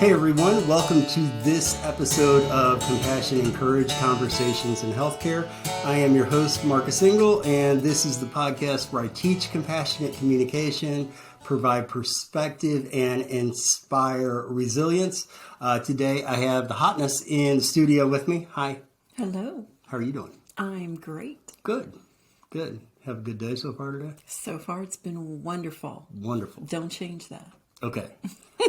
Hey everyone, welcome to this episode of Compassion and Courage Conversations in Healthcare. I am your host, Marcus Engel, and this is the podcast where I teach compassionate communication, provide perspective, and inspire resilience. Today I have the Hotness in the studio with me. Hi. Hello. How are you doing? I'm great. Good. Have a good day so far today? So far it's been wonderful. Wonderful. Don't change that. Okay.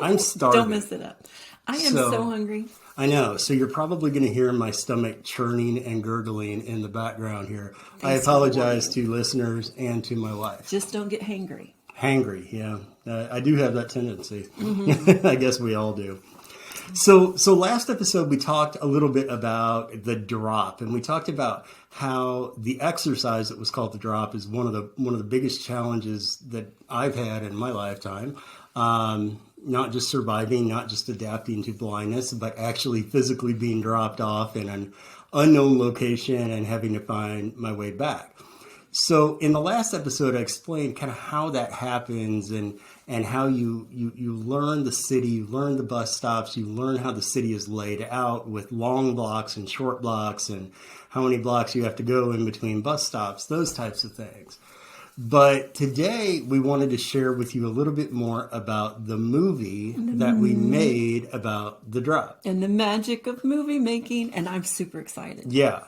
I'm starving. Don't mess it up. I am so hungry. I know. So you're probably going to hear my stomach churning and gurgling in the background here. I apologize to listeners and to my wife. Just don't get hangry. Hangry, yeah. I do have that tendency. Mm-hmm. I guess we all do. So last episode we talked a little bit about the drop, and we talked about how the exercise that was called the drop is one of the biggest challenges that I've had in my lifetime. Not just surviving, not just adapting to blindness, but actually physically being dropped off in an unknown location and having to find my way back. So in the last episode, I explained kind of how that happens and how you learn the city, you learn the bus stops, you learn how the city is laid out with long blocks and short blocks and how many blocks you have to go in between bus stops, those types of things. But today we wanted to share with you a little bit more about the movie that we made about the drop. And the magic of movie making, and I'm super excited. Yeah.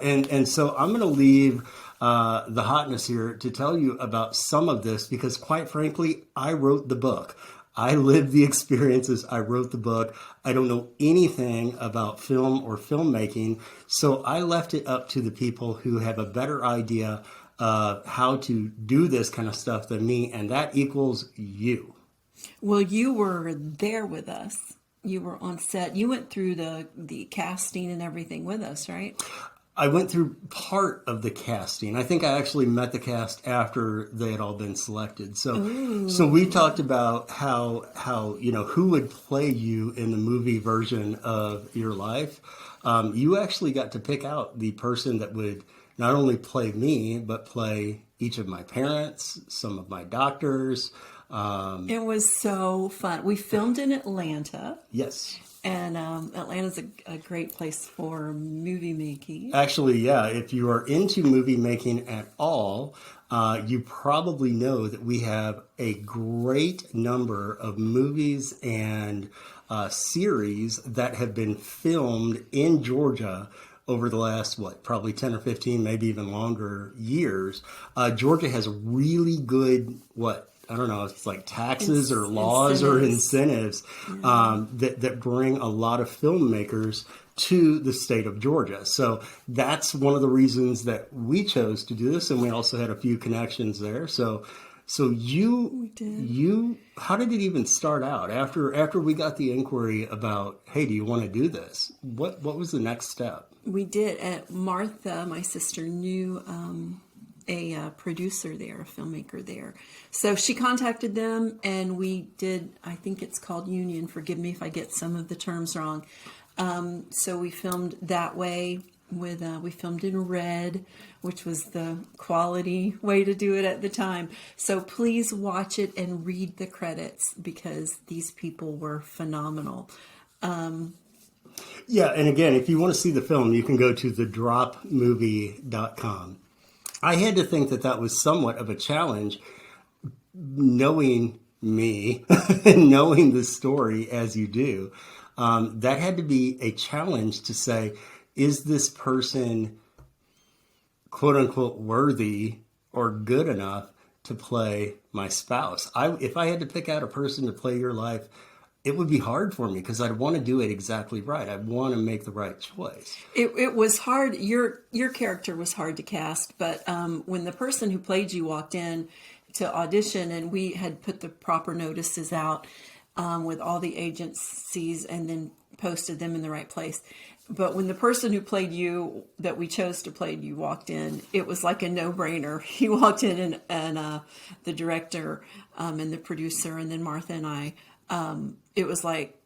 And so I'm going to leave the Hotness here to tell you about some of this because, quite frankly, I wrote the book. I lived the experiences. I wrote the book. I don't know anything about film or filmmaking, so I left it up to the people who have a better idea of how to do this kind of stuff than me, and that equals you. Well, you were there with us. You were on set. You went through the casting and everything with us, right? I went through part of the casting. I think I actually met the cast after they had all been selected. So we talked about how who would play you in the movie version of your life. You actually got to pick out the person that would not only play me, but play each of my parents, some of my doctors. It was so fun. We filmed in Atlanta. Yes. And Atlanta's a great place for movie making. Actually, yeah. If you are into movie making at all, you probably know that we have a great number of movies and series that have been filmed in Georgia over the last, probably 10 or 15, maybe even longer years. Georgia has really good, I don't know if it's like taxes or laws or incentives that bring a lot of filmmakers to the state of Georgia. So that's one of the reasons that we chose to do this. And we also had a few connections there. So you, how did it even start out after we got the inquiry about, hey, do you want to do this? What was the next step? We did. Martha, my sister, knew a producer there, a filmmaker there. So she contacted them and we did, I think it's called Union. Forgive me if I get some of the terms wrong. So we filmed that way we filmed in red, which was the quality way to do it at the time. So please watch it and read the credits because these people were phenomenal. Yeah, and again, if you want to see the film, you can go to thedropmovie.com. I had to think that was somewhat of a challenge, knowing me and knowing the story as you do. That had to be a challenge to say, is this person, quote unquote, worthy or good enough to play my spouse? If I had to pick out a person to play your life, it would be hard for me because I'd want to do it exactly right. I'd want to make the right choice. It was hard. Your character was hard to cast, but when the person who played you walked in to audition, and we had put the proper notices out with all the agencies and then posted them in the right place. But when the person who played you, that we chose to play you, walked in, it was like a no-brainer. He walked in and the director and the producer and then Martha and I, it was like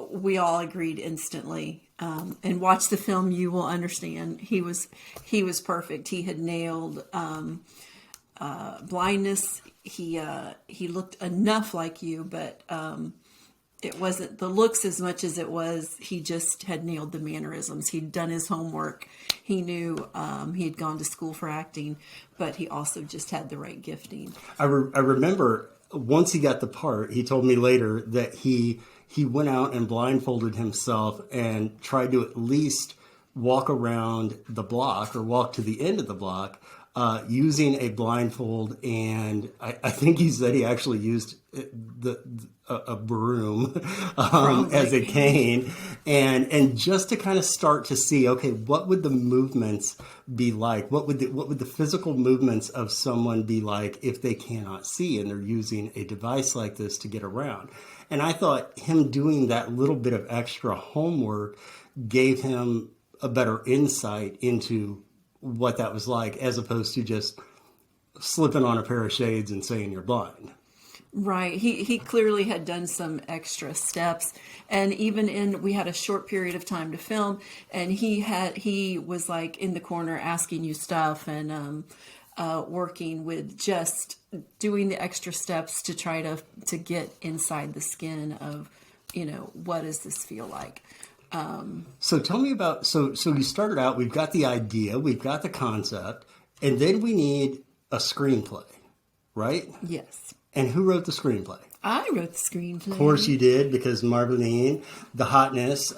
we all agreed instantly. And watch the film, you will understand. He was perfect. He had nailed blindness. He looked enough like you, but It wasn't the looks as much as it was he just had nailed the mannerisms. He'd done his homework. He knew he had gone to school for acting, but he also just had the right gifting. I remember once he got the part, he told me later that he went out and blindfolded himself and tried to at least walk around the block or walk to the end of the block using a blindfold. And I think he said he actually used a broom as a cane, and just to kind of start to see, okay, what would the movements be like? What would the physical movements of someone be like if they cannot see and they're using a device like this to get around? And I thought him doing that little bit of extra homework gave him a better insight into what that was like, as opposed to just slipping on a pair of shades and saying you're blind. Right. He clearly had done some extra steps, and even we had a short period of time to film, and he was like in the corner asking you stuff and working with just doing the extra steps to try to get inside the skin of, what does this feel like? So tell me about, so you started out, we've got the idea, we've got the concept, and then we need a screenplay, right? Yes. And who wrote the screenplay? I wrote the screenplay. Of course you did, because Marlene, the Hotness,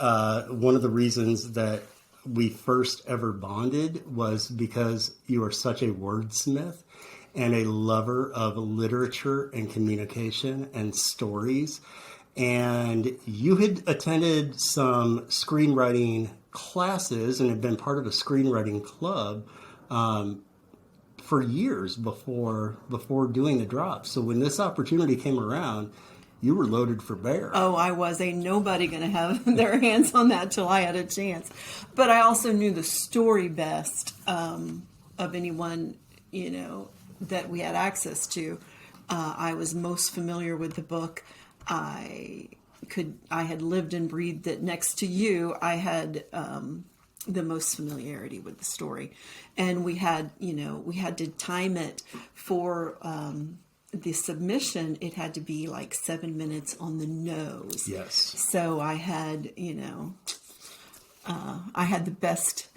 one of the reasons that we first ever bonded was because you are such a wordsmith and a lover of literature and communication and stories. And you had attended some screenwriting classes and had been part of a screenwriting club for years before doing the drop. So when this opportunity came around, you were loaded for bear. Oh, I was. Ain't nobody going to have their hands on that till I had a chance. But I also knew the story best of anyone, that we had access to. I was most familiar with the book. I had lived and breathed it next to you. I had the most familiarity with the story, and we had to time it for the submission. It had to be like 7 minutes on the nose. Yes. So I had, I had the best.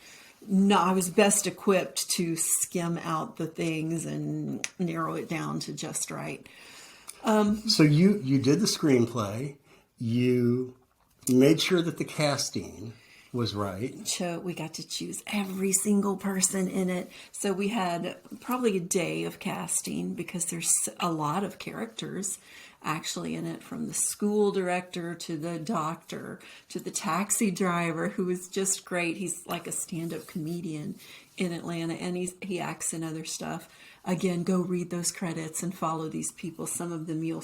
No, I was best equipped to skim out the things and narrow it down to just right. So you did the screenplay. You made sure that the casting was right. We got to choose every single person in it. So we had probably a day of casting because there's a lot of characters actually in it, from the school director to the doctor to the taxi driver, who is just great. He's like a stand-up comedian in Atlanta, and he acts in other stuff. Again, go read those credits and follow these people. Some of them you'll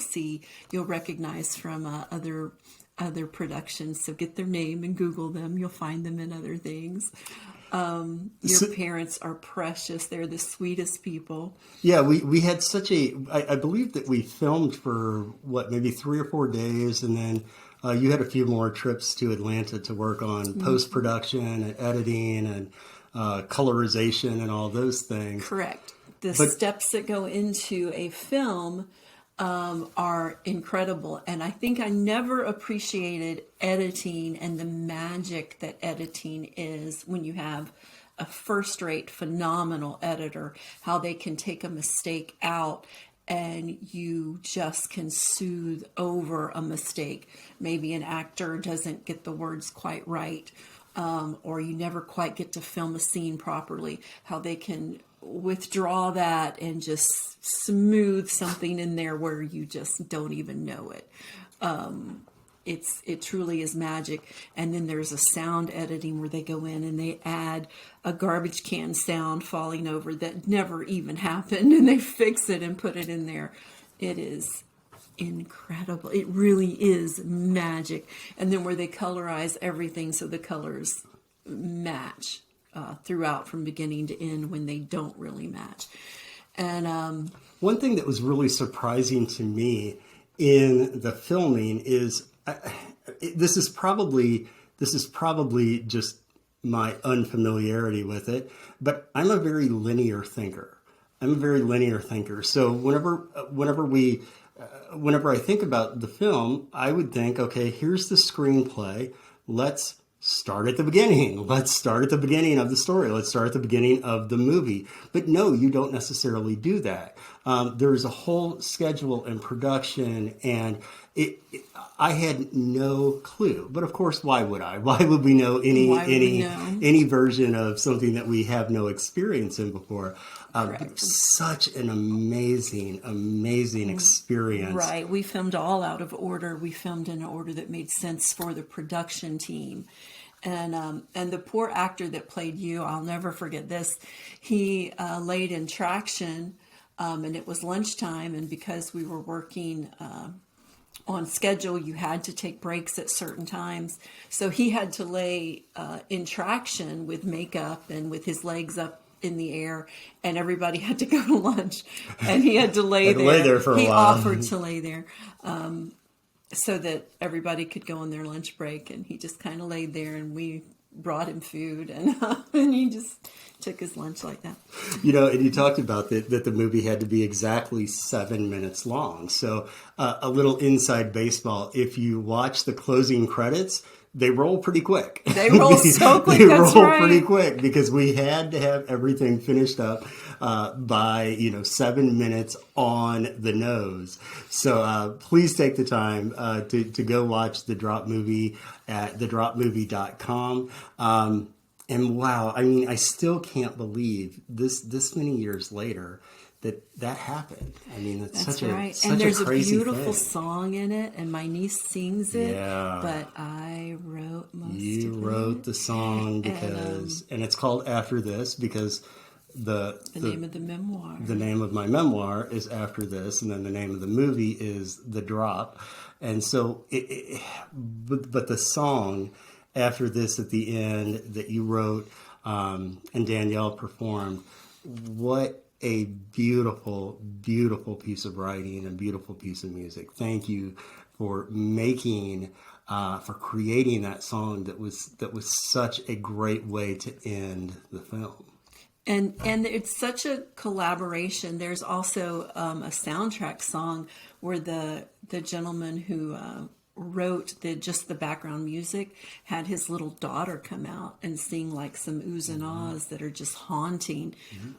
recognize from other productions. So get their name and Google them. You'll find them in other things. Your parents are precious. They're the sweetest people. Yeah, we had I believe that we filmed for maybe 3 or 4 days, and then you had a few more trips to Atlanta to work on post-production and editing and colorization and all those things. Correct. The steps that go into a film are incredible. And I think I never appreciated editing and the magic that editing is when you have a first-rate, phenomenal editor, how they can take a mistake out and you just can soothe over a mistake. Maybe an actor doesn't get the words quite right, or you never quite get to film a scene properly, how they can withdraw that and just smooth something in there where you just don't even know it. It truly is magic. And then there's a sound editing where they go in and they add a garbage can sound falling over that never even happened, and they fix it and put it in there. It is incredible. It really is magic. And then where they colorize everything so the colors match throughout from beginning to end when they don't really match. And one thing that was really surprising to me in the filming is this is probably just my unfamiliarity with it, but I'm a very linear thinker. So whenever we whenever I think about the film, I would think, okay, here's the screenplay. Let's start at the beginning. Let's start at the beginning of the story. Let's start at the beginning of the movie. But no, you don't necessarily do that. There's a whole schedule and production, and I had no clue. But of course, why would I? Why would we know any version of something that we have no experience in before? Such an amazing experience. Right. We filmed all out of order. We filmed in an order that made sense for the production team. And the poor actor that played you, I'll never forget this. He laid in traction, and it was lunchtime. And because we were working on schedule, you had to take breaks at certain times. So he had to lay in traction with makeup and with his legs up in the air, and everybody had to go to lunch, and he had to lay there for a while. He offered to lay there so that everybody could go on their lunch break, and he just kind of laid there, and we brought him food, and he just took his lunch like that. And you talked about that the movie had to be exactly 7 minutes long. So a little inside baseball, if you watch the closing credits, they roll pretty quick. They roll so quick. They that's roll right. pretty quick because we had to have everything finished up by 7 minutes on the nose. So please take the time to go watch the Drop movie at thedropmovie.com. And wow, I mean, I still can't believe this many years later that happened. I mean, That's such right. such and there's a crazy beautiful thing. song in it, and my niece sings it. Yeah. But I wrote most of it. You wrote the song because, and it's called After This because the name of the memoir. The name of my memoir is After This, and then the name of the movie is The Drop. And so, but the song After This at the end that you wrote and Danielle performed, what a beautiful, beautiful piece of writing, a beautiful piece of music. Thank you for for creating that song that was such a great way to end the film. And it's such a collaboration. There's also a soundtrack song where the gentleman who wrote the background music had his little daughter come out and sing like some oohs and ahs that are just haunting. Mm-hmm.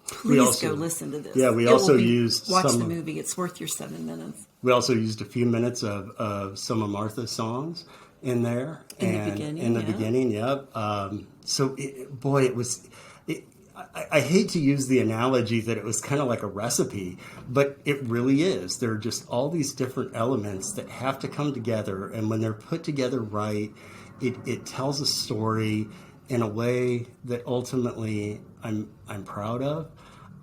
Please go listen to this. Yeah, we watch the movie. It's worth your 7 minutes. We also used a few minutes of some of Martha's songs in there. In the beginning, yep. So, it was... I hate to use the analogy that it was kind of like a recipe, but it really is. There are just all these different elements that have to come together, and when they're put together right, it tells a story in a way that ultimately I'm proud of.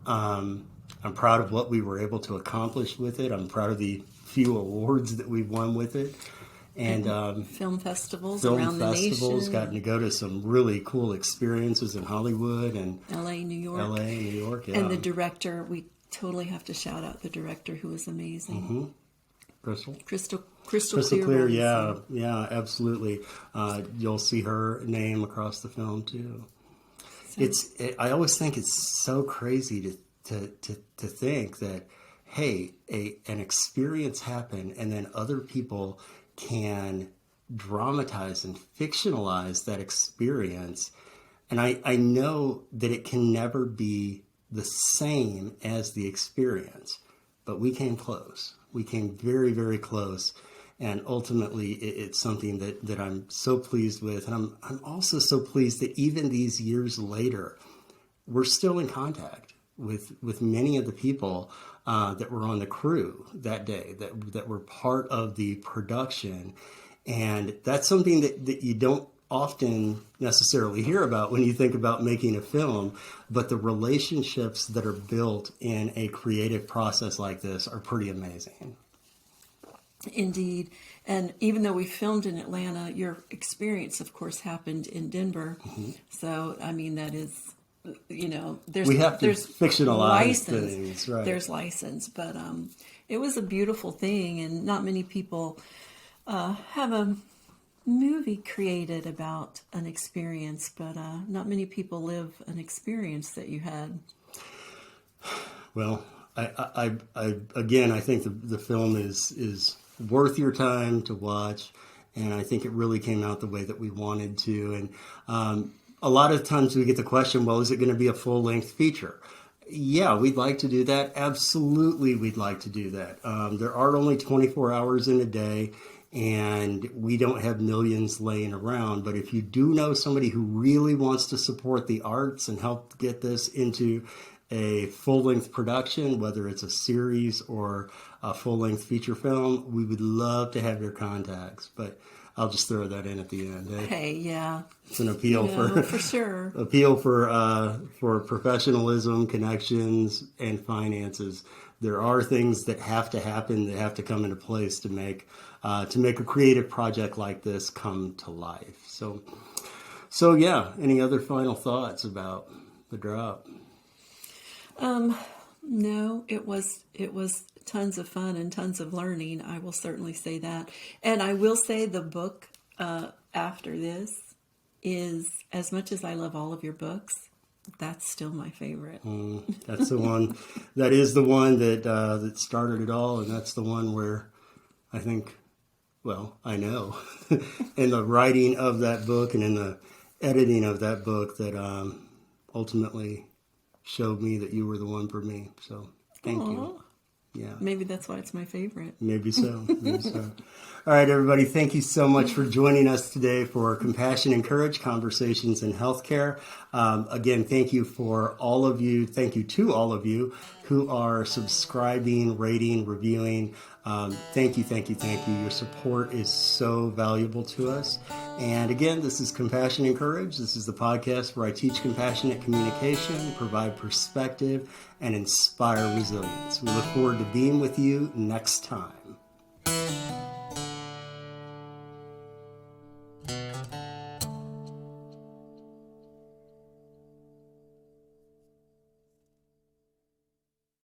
I'm proud of what we were able to accomplish with it. I'm proud of the few awards that we've won with it. And film festivals around the nation. Gotten to go to some really cool experiences in Hollywood and LA, New York. Yeah. And the director, we totally have to shout out the director who was amazing. Mm-hmm. Crystal Clear. Yeah, absolutely. You'll see her name across the film too. So. I always think it's so crazy to think that, hey, an experience happened and then other people can dramatize and fictionalize that experience. And I know that it can never be the same as the experience, but we came close. We came very, very close. And ultimately, it's something that I'm so pleased with. And I'm also so pleased that even these years later, we're still in contact with many of the people that were on the crew that day, that were part of the production. And that's something that you don't often necessarily hear about when you think about making a film, but the relationships that are built in a creative process like this are pretty amazing. Indeed. And even though we filmed in Atlanta, your experience, of course, happened in Denver. Mm-hmm. So, I mean, that is... there's fictionalize license. Things, right? There's license, but it was a beautiful thing, and not many people have a movie created about an experience, but not many people live an experience that you had. Well, Again, I think the film is worth your time to watch, and I think it really came out the way that we wanted to. And a lot of times we get the question, well, is it going to be a full-length feature? Yeah, we'd like to do that. Absolutely, we'd like to do that. There are only 24 hours in a day, and we don't have millions laying around. But if you do know somebody who really wants to support the arts and help get this into a full-length production, whether it's a series or a full-length feature film, we would love to have your contacts. But I'll just throw that in at the end. Eh? Hey, yeah. It's an appeal for sure. Appeal for professionalism, connections, and finances. There are things that have to happen, that have to come into place to make a creative project like this come to life. So yeah. Any other final thoughts about the drop? No, it was tons of fun and tons of learning. I will certainly say that. And I will say the book after this is, as much as I love all of your books, that's still my favorite. That's the one. That is the one that started it all, and that's the one where I think, well, I know, in the writing of that book and in the editing of that book that ultimately showed me that you were the one for me. So thank you. Yeah. Maybe that's why it's my favorite. Maybe so. All right, everybody. Thank you so much for joining us today for Compassion and Courage Conversations in Healthcare. Again, thank you for all of you. Thank you to all of you who are subscribing, rating, reviewing. Thank you. Your support is so valuable to us. And again, this is Compassion and Courage. This is the podcast where I teach compassionate communication, provide perspective, and inspire resilience. We look forward to being with you next time.